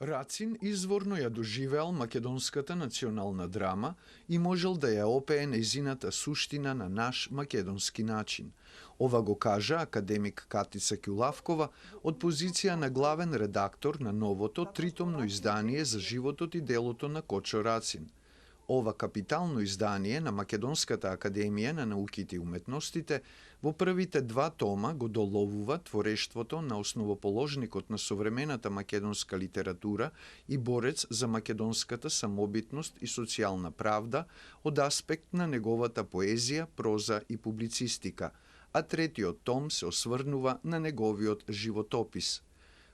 Рацин изворно ја доживеал македонската национална драма и можел да ја опее нејзината суштина на наш македонски начин. Ова го кажа академик Катица Ќулавкова од позиција на главен редактор на новото тритомно издание за животот и делото на Кочо Рацин. Ова капитално издание на Македонската академија на науките и уметностите во првите 2 тома го доловува творештвото на основоположникот на современата македонска литература и борец за македонската самобитност и социјална правда од аспект на неговата поезија, проза и публицистика, а третиот том се осврнува на неговиот животопис.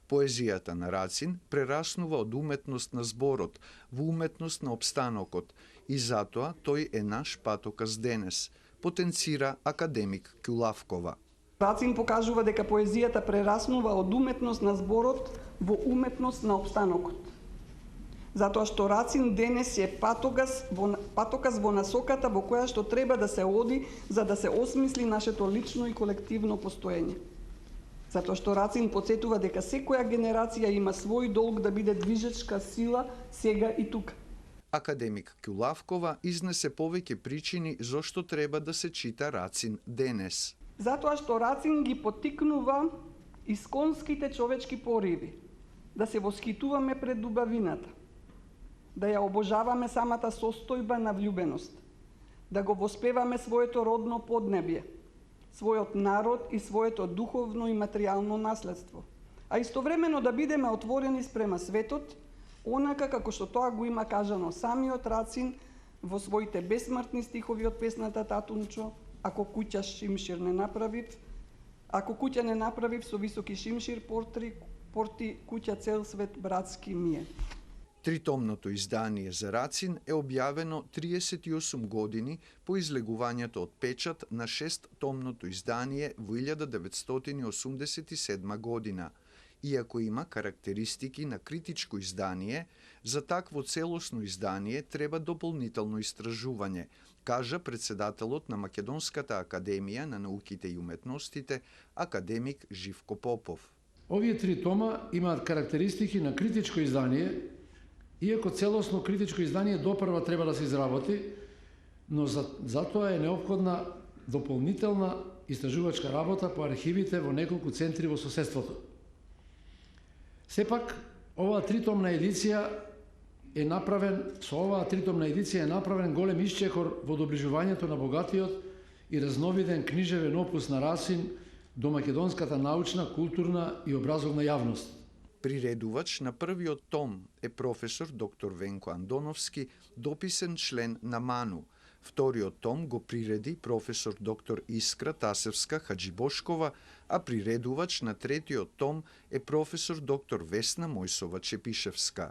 Поезијата на Рацин прераснува од уметност на зборот во уметност на опстанокот и затоа тој е наш патоказ денес, потенцира академик Ќулавкова. Рацин покажува дека поезијата прераснува од уметност на зборот во уметност на опстанокот. Затоа што Рацин денес е патоказ во насоката во која што треба да се оди за да се осмисли нашето лично и колективно постоење. Затоа што Рацин потсетува дека секоја генерација има свој долг да биде движечка сила сега и тука. Академик Ќулавкова изнесе повеќе причини зошто треба да се чита Рацин денес. Затоа што Рацин ги поттикнува исконските човечки пориви, да се восхитуваме пред убавината, да ја обожаваме самата состојба на влюбеност, да го воспеваме своето родно поднебје, својот народ и своето духовно и материјално наследство, а истовремено да бидеме отворени спрема светот, онака како што тоа го има кажано самиот Рацин во своите бесмртни стихови од песната Татунчо, ако куќа не направив со високи шимшир порти куќа цел свет братски ми е. Тритомното издание за Рацин е објавено 38 години по излегувањето од печат на 6-томното издание во 1987 година. Иако има карактеристики на критичко издание, за такво целосно издание треба дополнително истражување, кажа председателот на Македонската академија на науките и уметностите, академик Живко Попов. Овие 3 тома имаат карактеристики на критичко издание, иако целосно критичко издание допрва треба да се изработи, но затоа е неопходна дополнителна истражувачка работа по архивите во неколку центри во соседството. Сепак, оваа тритомна едиција е направен голем исчекор во доближувањето на богатиот и разновиден книжевен опус на Рацин до македонската научна, културна и образовна јавност. Приредувач на првиот том е професор доктор Венко Андоновски, дописен член на МАНУ. Вториот том го приреди професор доктор Искра Тасевска Хаджибошкова, а приредувач на третиот том е професор доктор Весна Мојсова Чепишевска.